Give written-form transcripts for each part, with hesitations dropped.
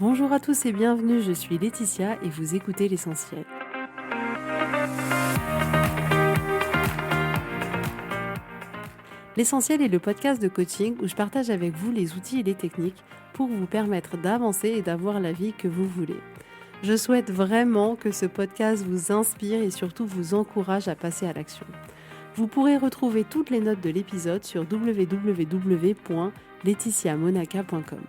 Bonjour à tous et bienvenue, je suis Laetitia et vous écoutez l'essentiel. L'essentiel est le podcast de coaching où je partage avec vous les outils et les techniques pour vous permettre d'avancer et d'avoir la vie que vous voulez. Je souhaite vraiment que ce podcast vous inspire et surtout vous encourage à passer à l'action. Vous pourrez retrouver toutes les notes de l'épisode sur www.laetitiamonaca.com.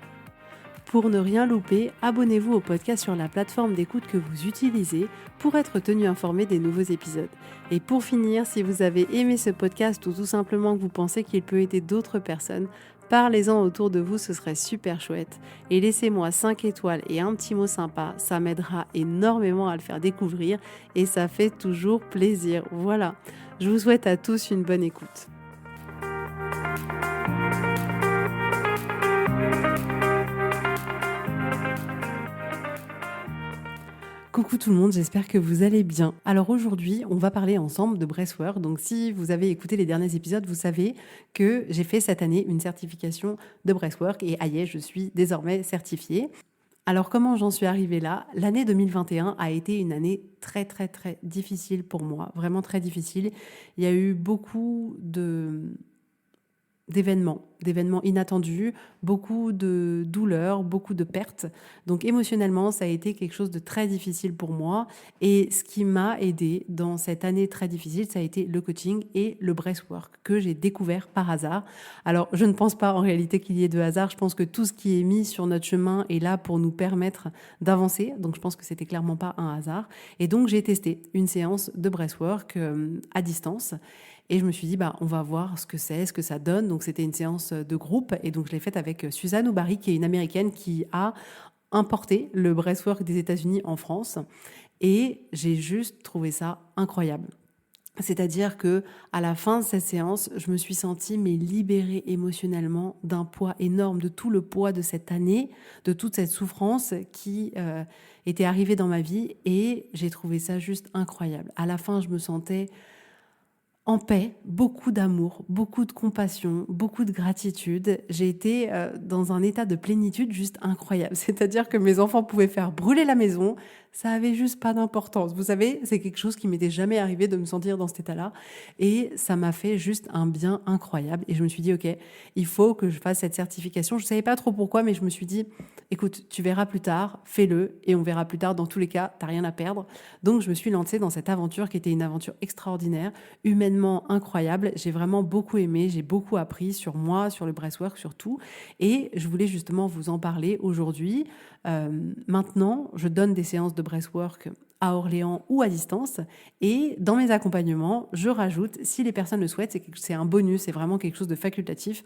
Pour ne rien louper, abonnez-vous au podcast sur la plateforme d'écoute que vous utilisez pour être tenu informé des nouveaux épisodes. Et pour finir, si vous avez aimé ce podcast ou tout simplement que vous pensez qu'il peut aider d'autres personnes, parlez-en autour de vous, ce serait super chouette. Et laissez-moi 5 étoiles et un petit mot sympa, ça m'aidera énormément à le faire découvrir et ça fait toujours plaisir. Voilà, je vous souhaite à tous une bonne écoute. Coucou tout le monde, j'espère que vous allez bien. Alors aujourd'hui, on va parler ensemble de breathwork. Donc si vous avez écouté les derniers épisodes, vous savez que j'ai fait cette année une certification de breathwork et aïe, je suis désormais certifiée. Alors comment j'en suis arrivée là? L'année 2021 a été une année très difficile pour moi, vraiment très difficile. Il y a eu beaucoup d'événements inattendus, beaucoup de douleurs, beaucoup de pertes. Donc émotionnellement, ça a été quelque chose de très difficile pour moi. Et ce qui m'a aidé dans cette année très difficile, ça a été le coaching et le breathwork que j'ai découvert par hasard. Alors je ne pense pas en réalité qu'il y ait de hasard. Je pense que tout ce qui est mis sur notre chemin est là pour nous permettre d'avancer. Donc je pense que c'était clairement pas un hasard. Et donc j'ai testé une séance de breathwork à distance. Et je me suis dit, on va voir ce que c'est, ce que ça donne. Donc, c'était une séance de groupe. Et donc, je l'ai faite avec Suzanne Oubari, qui est une Américaine qui a importé le breathwork des États-Unis en France. Et j'ai juste trouvé ça incroyable. C'est-à-dire que à la fin de cette séance, je me suis sentie libérée émotionnellement d'un poids énorme, de tout le poids de cette année, de toute cette souffrance qui était arrivée dans ma vie. Et j'ai trouvé ça juste incroyable. À la fin, je me sentais en paix, beaucoup d'amour, beaucoup de compassion, beaucoup de gratitude. J'ai été dans un état de plénitude juste incroyable. C'est-à-dire que mes enfants pouvaient faire brûler la maison, ça avait juste pas d'importance. Vous savez, c'est quelque chose qui m'était jamais arrivé de me sentir dans cet état-là. Et ça m'a fait juste un bien incroyable. Et je me suis dit, OK, il faut que je fasse cette certification. Je savais pas trop pourquoi, mais je me suis dit, écoute, tu verras plus tard, fais-le, et on verra plus tard. Dans tous les cas, t'as rien à perdre. Donc, je me suis lancée dans cette aventure qui était une aventure extraordinaire, humainement incroyable. J'ai vraiment beaucoup aimé, j'ai beaucoup appris sur moi, sur le breathwork, sur tout. Et je voulais justement vous en parler aujourd'hui. Maintenant, je donne des séances de breathwork à Orléans ou à distance. Et dans mes accompagnements, je rajoute, si les personnes le souhaitent, c'est un bonus, c'est vraiment quelque chose de facultatif,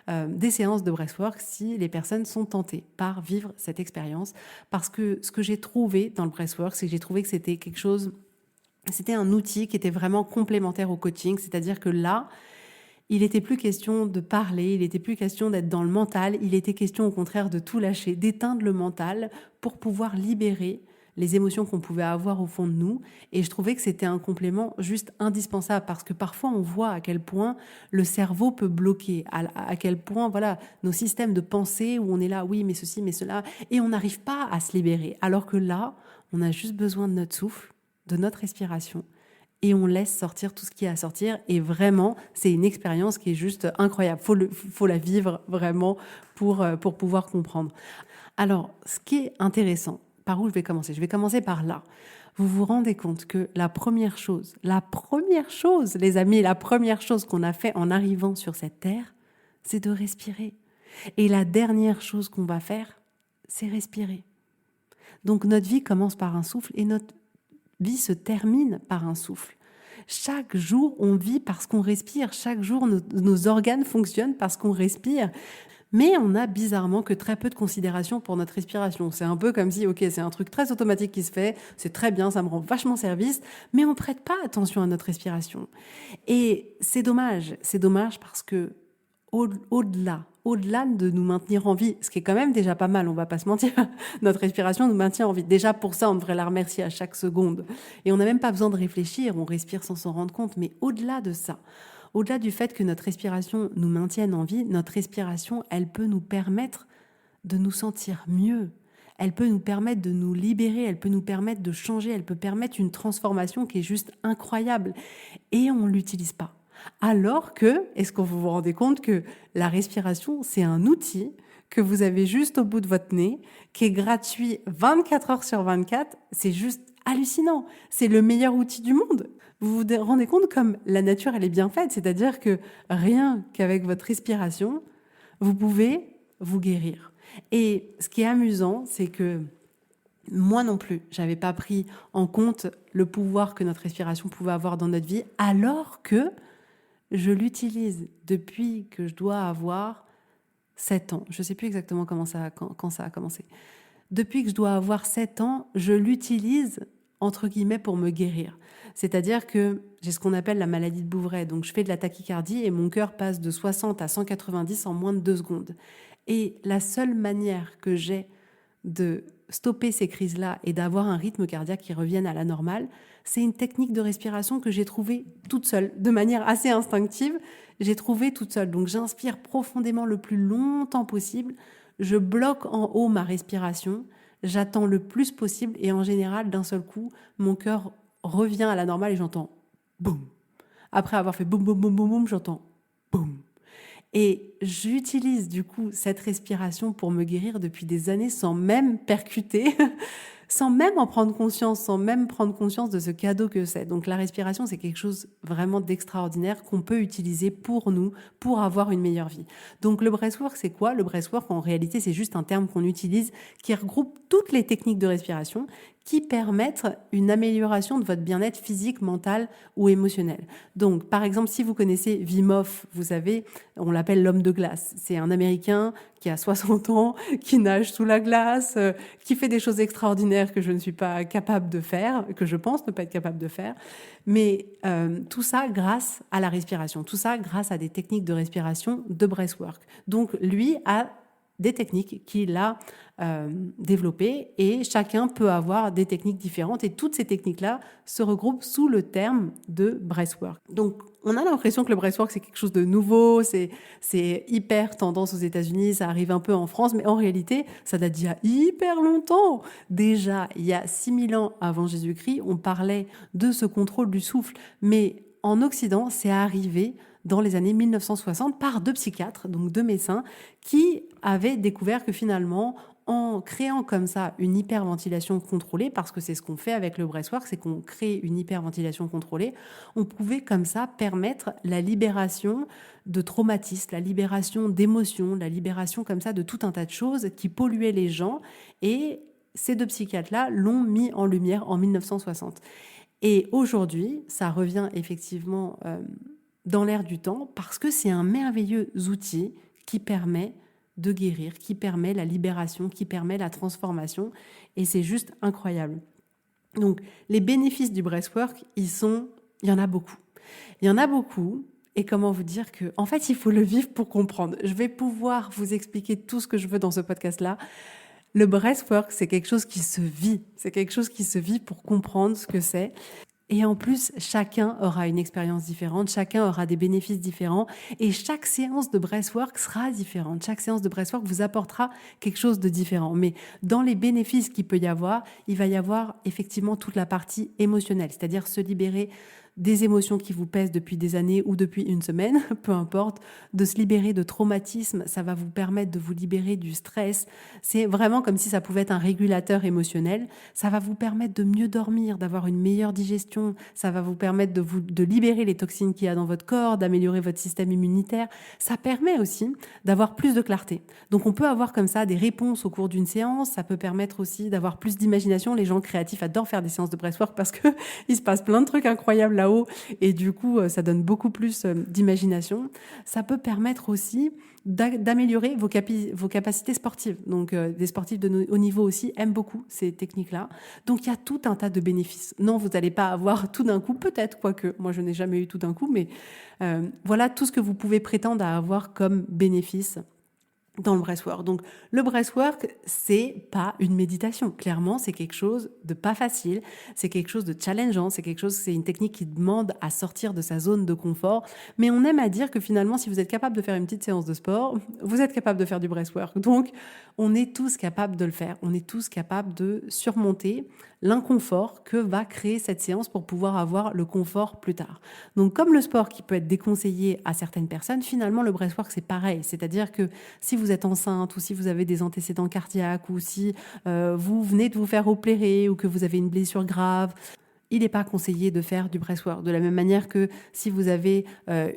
des séances de breathwork si les personnes sont tentées par vivre cette expérience. Parce que ce que j'ai trouvé dans le breathwork, c'est que j'ai trouvé que c'était quelque chose, c'était un outil qui était vraiment complémentaire au coaching. C'est-à-dire que là, il n'était plus question de parler, il n'était plus question d'être dans le mental, il était question au contraire de tout lâcher, d'éteindre le mental pour pouvoir libérer les émotions qu'on pouvait avoir au fond de nous. Et je trouvais que c'était un complément juste indispensable parce que parfois on voit à quel point le cerveau peut bloquer, à quel point voilà nos systèmes de pensée où on est là, oui mais ceci, mais cela, et on n'arrive pas à se libérer. Alors que là, on a juste besoin de notre souffle, de notre respiration, et on laisse sortir tout ce qu'il y a à sortir. Et vraiment, c'est une expérience qui est juste incroyable. Faut la vivre vraiment pour pouvoir comprendre. Alors, ce qui est intéressant, par où je vais commencer? Je vais commencer par là. Vous vous rendez compte que la première chose, les amis, la première chose qu'on a fait en arrivant sur cette terre, c'est de respirer. Et la dernière chose qu'on va faire, c'est respirer. Donc notre vie commence par un souffle et notre vie se termine par un souffle. Chaque jour, on vit parce qu'on respire. Chaque jour, nos organes fonctionnent parce qu'on respire. Mais on a bizarrement que très peu de considération pour notre respiration. C'est un peu comme si, ok, c'est un truc très automatique qui se fait, c'est très bien, ça me rend vachement service, mais on ne prête pas attention à notre respiration. Et c'est dommage parce que au-delà de nous maintenir en vie, ce qui est quand même déjà pas mal, on va pas se mentir, notre respiration nous maintient en vie. Déjà pour ça, on devrait la remercier à chaque seconde. Et on n'a même pas besoin de réfléchir, on respire sans s'en rendre compte. Mais au-delà de ça, au-delà du fait que notre respiration nous maintienne en vie, notre respiration, elle peut nous permettre de nous sentir mieux. elle peut nous permettre de nous libérer, elle peut nous permettre de changer, elle peut permettre une transformation qui est juste incroyable. Et on ne l'utilise pas. Alors que, est-ce que vous vous rendez compte que la respiration, c'est un outil que vous avez juste au bout de votre nez, qui est gratuit 24 heures sur 24, c'est juste hallucinant. C'est le meilleur outil du monde. Vous vous rendez compte comme la nature, elle est bien faite, c'est-à-dire que rien qu'avec votre respiration, vous pouvez vous guérir. Et ce qui est amusant, c'est que moi non plus, j'avais pas pris en compte le pouvoir que notre respiration pouvait avoir dans notre vie, alors que je l'utilise depuis que je dois avoir 7 ans. Je sais plus exactement quand ça a commencé. Depuis que je dois avoir 7 ans, je l'utilise entre guillemets pour me guérir. C'est-à-dire que j'ai ce qu'on appelle la maladie de Bouvray. Donc je fais de la tachycardie et mon cœur passe de 60 à 190 en moins de 2 secondes. Et la seule manière que j'ai de stopper ces crises-là et d'avoir un rythme cardiaque qui revienne à la normale, c'est une technique de respiration que j'ai trouvée toute seule, de manière assez instinctive. J'ai trouvé toute seule. Donc j'inspire profondément le plus longtemps possible. Je bloque en haut ma respiration. J'attends le plus possible et en général, d'un seul coup, mon cœur revient à la normale et j'entends boum. Après avoir fait boum, boum, boum, boum, boum, j'entends boum. Et j'utilise du coup cette respiration pour me guérir depuis des années sans même percuter, sans même en prendre conscience, sans même prendre conscience de ce cadeau que c'est. Donc la respiration, c'est quelque chose vraiment d'extraordinaire qu'on peut utiliser pour nous, pour avoir une meilleure vie. Donc le breathwork, c'est quoi? Le breathwork, en réalité, c'est juste un terme qu'on utilise qui regroupe toutes les techniques de respiration qui permettent une amélioration de votre bien-être physique, mental ou émotionnel. Donc, par exemple, si vous connaissez Wim Hof, vous savez, on l'appelle l'homme de glace. C'est un Américain qui a 60 ans, qui nage sous la glace, qui fait des choses extraordinaires que je ne suis pas capable de faire, que je pense ne pas être capable de faire. Mais tout ça grâce à la respiration, tout ça grâce à des techniques de respiration de breathwork. Donc, lui a des techniques qu'il a développées et chacun peut avoir des techniques différentes et toutes ces techniques-là se regroupent sous le terme de breathwork. Donc, on a l'impression que le breathwork, c'est quelque chose de nouveau, c'est hyper tendance aux États-Unis, ça arrive un peu en France, mais en réalité, ça date d'il y a hyper longtemps. Déjà, il y a 6000 ans avant Jésus-Christ, on parlait de ce contrôle du souffle, mais en Occident, c'est arrivé dans les années 1960 par 2 psychiatres, donc 2 médecins, qui avaient découvert que finalement, en créant comme ça une hyperventilation contrôlée, parce que c'est ce qu'on fait avec le breathwork, c'est qu'on crée une hyperventilation contrôlée, on pouvait comme ça permettre la libération de traumatismes, la libération d'émotions, la libération comme ça de tout un tas de choses qui polluaient les gens. Et ces 2 psychiatres-là l'ont mis en lumière en 1960. Et aujourd'hui, ça revient effectivement dans l'air du temps parce que c'est un merveilleux outil qui permet de guérir, qui permet la libération, qui permet la transformation et c'est juste incroyable. Donc les bénéfices du breathwork, il y en a beaucoup. Il y en a beaucoup et comment vous dire que en fait, il faut le vivre pour comprendre. Je vais pouvoir vous expliquer tout ce que je veux dans ce podcast-là. Le breathwork, c'est quelque chose qui se vit. C'est quelque chose qui se vit pour comprendre ce que c'est. Et en plus, chacun aura une expérience différente, chacun aura des bénéfices différents et chaque séance de breathwork sera différente. Chaque séance de breathwork vous apportera quelque chose de différent. Mais dans les bénéfices qu'il peut y avoir, il va y avoir effectivement toute la partie émotionnelle, c'est-à-dire se libérer des émotions qui vous pèsent depuis des années ou depuis une semaine, peu importe, de se libérer de traumatismes, ça va vous permettre de vous libérer du stress. C'est vraiment comme si ça pouvait être un régulateur émotionnel. Ça va vous permettre de mieux dormir, d'avoir une meilleure digestion. Ça va vous permettre de libérer les toxines qu'il y a dans votre corps, d'améliorer votre système immunitaire. Ça permet aussi d'avoir plus de clarté. Donc on peut avoir comme ça des réponses au cours d'une séance. Ça peut permettre aussi d'avoir plus d'imagination. Les gens créatifs adorent faire des séances de breathwork parce que il se passe plein de trucs incroyables là et du coup, ça donne beaucoup plus d'imagination. Ça peut permettre aussi d'améliorer vos capacités sportives. Donc, des sportifs de haut niveau aussi aiment beaucoup ces techniques-là. Donc, il y a tout un tas de bénéfices. Non, vous n'allez pas avoir tout d'un coup, peut-être, quoique, moi, je n'ai jamais eu tout d'un coup, mais voilà tout ce que vous pouvez prétendre à avoir comme bénéfice dans le breathwork. Donc, le breathwork, c'est pas une méditation. Clairement, c'est quelque chose de pas facile, c'est quelque chose de challengeant, c'est une technique qui demande à sortir de sa zone de confort. Mais on aime à dire que finalement, si vous êtes capable de faire une petite séance de sport, vous êtes capable de faire du breathwork. Donc, on est tous capables de le faire. On est tous capables de surmonter l'inconfort que va créer cette séance pour pouvoir avoir le confort plus tard. Donc, comme le sport qui peut être déconseillé à certaines personnes, finalement, le breathwork, c'est pareil. C'est-à-dire que si vous êtes enceinte ou si vous avez des antécédents cardiaques ou si vous venez de vous faire opérer ou que vous avez une blessure grave, il n'est pas conseillé de faire du breathwork. De la même manière que si vous avez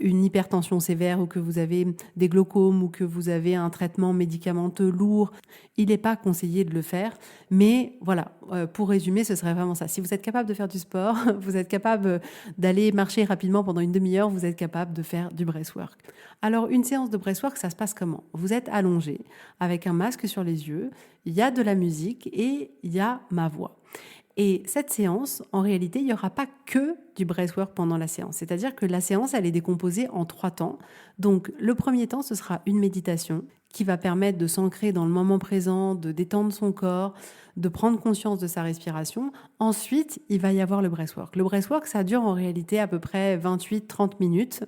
une hypertension sévère ou que vous avez des glaucomes ou que vous avez un traitement médicamenteux lourd, il n'est pas conseillé de le faire. Mais voilà, pour résumer, ce serait vraiment ça. Si vous êtes capable de faire du sport, vous êtes capable d'aller marcher rapidement pendant une demi-heure, vous êtes capable de faire du breathwork. Alors, une séance de breathwork, ça se passe comment? Vous êtes allongé avec un masque sur les yeux, il y a de la musique et il y a ma voix. Et cette séance, en réalité, il n'y aura pas que du breathwork pendant la séance. C'est-à-dire que la séance, elle est décomposée en 3 temps. Donc, le premier temps, ce sera une méditation qui va permettre de s'ancrer dans le moment présent, de détendre son corps, de prendre conscience de sa respiration. Ensuite, il va y avoir le breathwork. Le breathwork, ça dure en réalité à peu près 28-30 minutes.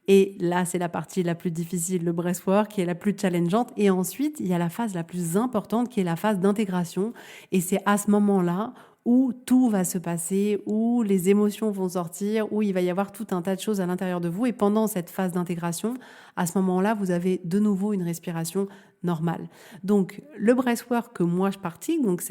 Et là, c'est la partie la plus difficile, le breathwork, qui est la plus challengeante. Et ensuite, il y a la phase la plus importante, qui est la phase d'intégration. Et c'est à ce moment-là où tout va se passer, où les émotions vont sortir, où il va y avoir tout un tas de choses à l'intérieur de vous. Et pendant cette phase d'intégration, à ce moment-là, vous avez de nouveau une respiration normale. Donc, le breathwork que moi je pratique, donc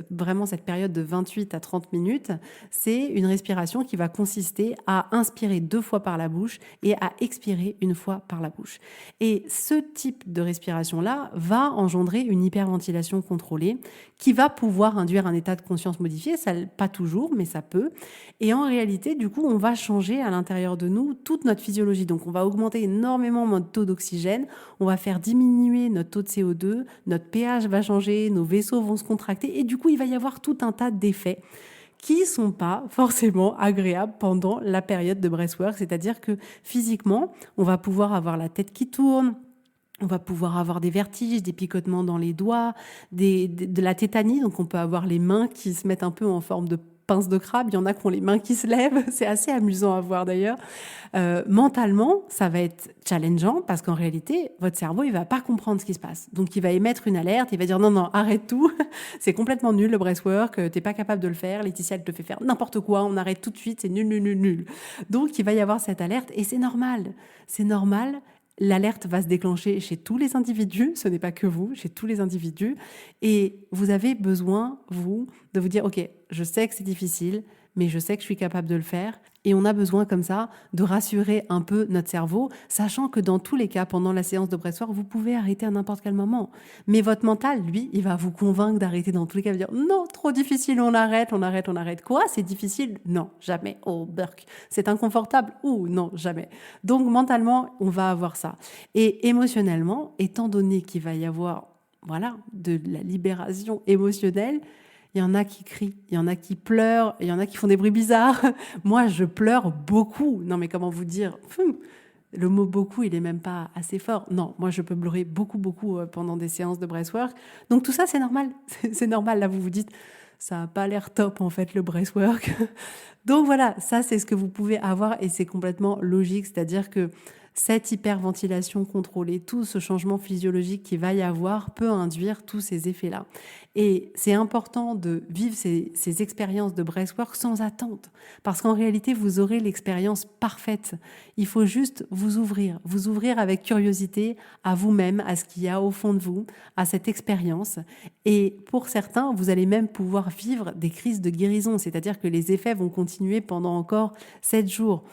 vraiment cette période de 28 à 30 minutes, c'est une respiration qui va consister à inspirer 2 fois par la bouche et à expirer 1 fois par la bouche. Et ce type de respiration-là va engendrer une hyperventilation contrôlée qui va pouvoir induire un état de conscience modifié, ça, pas toujours, mais ça peut. Et en réalité, du coup, on va changer à l'intérieur de nous toute notre physiologie. Donc, on va augmenter énormément notre taux d'oxygène, on va faire diminuer notre taux de CO2, notre pH va changer, nos vaisseaux vont se contracter et du coup, il va y avoir tout un tas d'effets qui sont pas forcément agréables pendant la période de breathwork. C'est-à-dire que physiquement, on va pouvoir avoir la tête qui tourne, on va pouvoir avoir des vertiges, des picotements dans les doigts, de la tétanie. Donc, on peut avoir les mains qui se mettent un peu en forme de pince de crabe. Il y en a qui ont les mains qui se lèvent. C'est assez amusant à voir d'ailleurs. Mentalement, ça va être challengeant parce qu'en réalité, votre cerveau, il va pas comprendre ce qui se passe. Donc, il va émettre une alerte. Il va dire non, non, arrête tout. C'est complètement nul le breathwork. T'es pas capable de le faire. Laetitia, elle te fait faire n'importe quoi. On arrête tout de suite. C'est nul, nul, nul, nul. Donc, il va y avoir cette alerte et c'est normal. C'est normal. L'alerte va se déclencher chez tous les individus, ce n'est pas que vous, chez tous les individus. Et vous avez besoin, vous, de vous dire, OK, je sais que c'est difficile, mais je sais que je suis capable de le faire. Et on a besoin comme ça de rassurer un peu notre cerveau, sachant que dans tous les cas, pendant la séance de breathwork, vous pouvez arrêter à n'importe quel moment. Mais votre mental, lui, il va vous convaincre d'arrêter dans tous les cas. Il va dire non, trop difficile, on arrête, on arrête, on arrête. Quoi? C'est difficile? Non, jamais. Oh, burk. C'est inconfortable? Ou non, jamais. Donc mentalement, on va avoir ça. Et émotionnellement, étant donné qu'il va y avoir voilà, de la libération émotionnelle, il y en a qui crient, il y en a qui pleurent, il y en a qui font des bruits bizarres. Moi, je pleure beaucoup. Non, mais comment vous dire? Le mot beaucoup, il est même pas assez fort. Non, moi, je peux pleurer beaucoup, beaucoup pendant des séances de breathwork. Donc, tout ça, c'est normal. C'est normal. Là, vous vous dites, ça n'a pas l'air top, en fait, le breathwork. Donc, voilà, ça, c'est ce que vous pouvez avoir et c'est complètement logique. C'est-à-dire que cette hyperventilation contrôlée, tout ce changement physiologique qu'il va y avoir peut induire tous ces effets-là. Et c'est important de vivre ces expériences de breathwork sans attente, parce qu'en réalité, vous aurez l'expérience parfaite. Il faut juste vous ouvrir avec curiosité à vous-même, à ce qu'il y a au fond de vous, à cette expérience. Et pour certains, vous allez même pouvoir vivre des crises de guérison, c'est-à-dire que les effets vont continuer pendant encore 7 jours.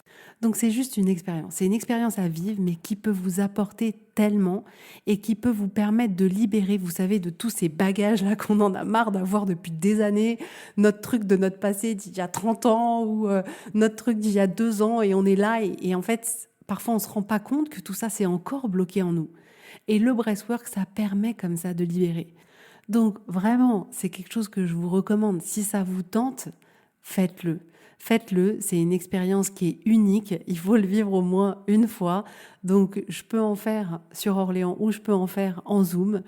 Donc c'est juste une expérience. C'est une expérience à vivre, mais qui peut vous apporter tellement et qui peut vous permettre de libérer, vous savez, de tous ces bagages-là qu'on en a marre d'avoir depuis des années, notre truc de notre passé d'il y a 30 ans ou notre truc d'il y a 2 ans et on est là et en fait, parfois on ne se rend pas compte que tout ça c'est encore bloqué en nous. Et le breathwork, ça permet comme ça de libérer. Donc vraiment, c'est quelque chose que je vous recommande. Si ça vous tente, faites-le. Faites-le, c'est une expérience qui est unique, il faut le vivre au moins une fois. Donc je peux en faire sur Orléans ou je peux en faire en Zoom.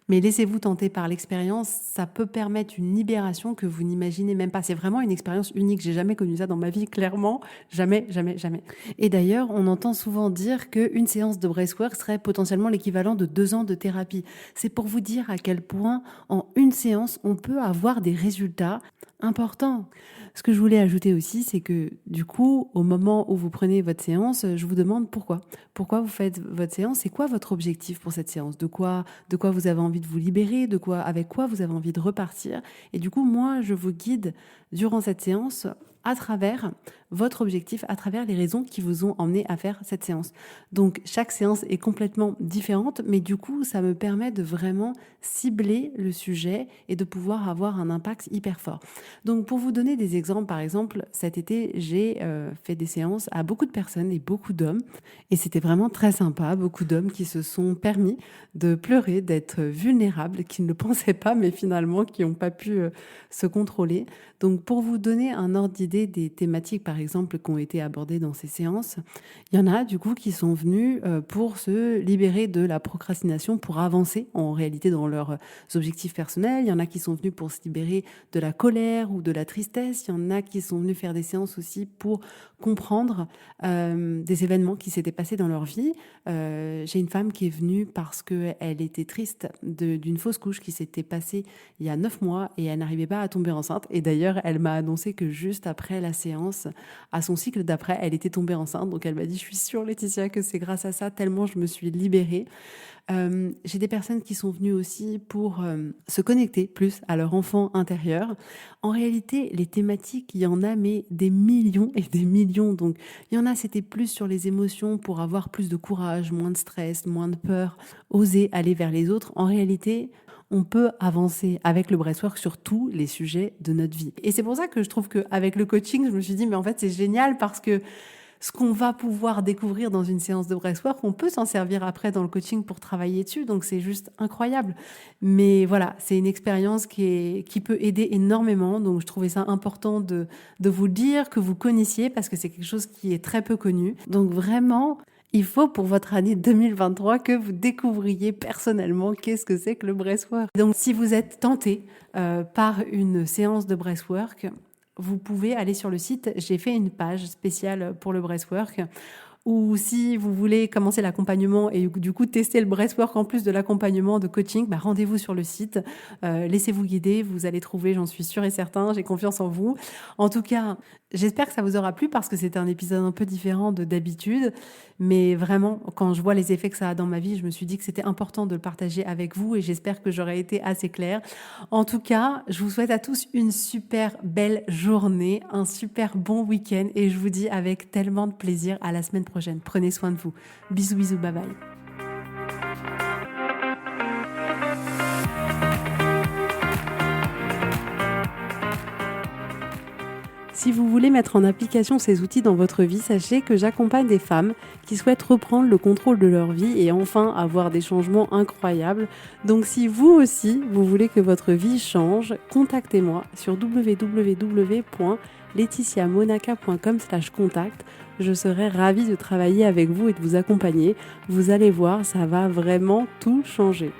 Mais laissez-vous tenter par l'expérience, ça peut permettre une libération que vous n'imaginez même pas. C'est vraiment une expérience unique. J'ai jamais connu ça dans ma vie, clairement. Jamais, jamais, jamais. Et d'ailleurs, on entend souvent dire qu'une séance de breathwork serait potentiellement l'équivalent de 2 ans de thérapie. C'est pour vous dire à quel point, en une séance, on peut avoir des résultats importants. Ce que je voulais ajouter aussi, c'est que du coup, au moment où vous prenez votre séance, je vous demande pourquoi. Pourquoi vous faites votre séance? C'est quoi votre objectif pour cette séance? De quoi vous avez envie de vous libérer? Avec quoi vous avez envie de repartir? Et du coup, moi, je vous guide durant cette séance à travers votre objectif, à travers les raisons qui vous ont emmené à faire cette séance. Donc, chaque séance est complètement différente, mais du coup, ça me permet de vraiment cibler le sujet et de pouvoir avoir un impact hyper fort. Donc, pour vous donner des exemples, par exemple, cet été, j'ai fait des séances à beaucoup de personnes et beaucoup d'hommes, et c'était vraiment très sympa. Beaucoup d'hommes qui se sont permis de pleurer, d'être vulnérables, qui ne le pensaient pas, mais finalement qui n'ont pas pu se contrôler. Donc, pour vous donner un ordre d'idée des thématiques, par exemple, qui ont été abordées dans ces séances, il y en a du coup qui sont venus pour se libérer de la procrastination, pour avancer en réalité dans leurs objectifs personnels. Il y en a qui sont venus pour se libérer de la colère ou de la tristesse. Il y en a qui sont venus faire des séances aussi pour comprendre des événements qui s'étaient passés dans leur vie. J'ai une femme qui est venue parce qu'elle était triste d'une fausse couche qui s'était passée il y a 9 mois et elle n'arrivait pas à tomber enceinte. Et d'ailleurs, elle m'a annoncé que juste après la séance, à son cycle d'après, elle était tombée enceinte. Donc elle m'a dit, je suis sûre Laetitia que c'est grâce à ça, tellement je me suis libérée. J'ai des personnes qui sont venues aussi pour se connecter plus à leur enfant intérieur. En réalité, les thématiques, il y en a mais des millions et des millions. Donc, il y en a, c'était plus sur les émotions pour avoir plus de courage, moins de stress, moins de peur, oser aller vers les autres. En réalité, on peut avancer avec le breathwork sur tous les sujets de notre vie. Et c'est pour ça que je trouve qu'avec le coaching, je me suis dit, mais en fait, c'est génial parce que ce qu'on va pouvoir découvrir dans une séance de breathwork, on peut s'en servir après dans le coaching pour travailler dessus. Donc, c'est juste incroyable. Mais voilà, c'est une expérience qui peut aider énormément. Donc, je trouvais ça important de vous le dire, que vous connaissiez, parce que c'est quelque chose qui est très peu connu. Donc, vraiment, il faut pour votre année 2023 que vous découvriez personnellement qu'est-ce que c'est que le breathwork. Donc, si vous êtes tenté par une séance de breathwork, vous pouvez aller sur le site. J'ai fait une page spéciale pour le breathwork. Ou si vous voulez commencer l'accompagnement et du coup tester le breathwork en plus de l'accompagnement de coaching, rendez-vous sur le site, laissez-vous guider, vous allez trouver, j'en suis sûre et certain, j'ai confiance en vous. En tout cas, j'espère que ça vous aura plu parce que c'était un épisode un peu différent de d'habitude, mais vraiment, quand je vois les effets que ça a dans ma vie, je me suis dit que c'était important de le partager avec vous et j'espère que j'aurai été assez claire. En tout cas, je vous souhaite à tous une super belle journée, un super bon week-end et je vous dis avec tellement de plaisir à la semaine prochaine. Prenez soin de vous. Bisous, bisous, bye bye. Si vous voulez mettre en application ces outils dans votre vie, sachez que j'accompagne des femmes qui souhaitent reprendre le contrôle de leur vie et enfin avoir des changements incroyables. Donc si vous aussi, vous voulez que votre vie change, contactez-moi sur www.laetitiamonaca.com/contact. Je serai ravie de travailler avec vous et de vous accompagner. Vous allez voir, ça va vraiment tout changer.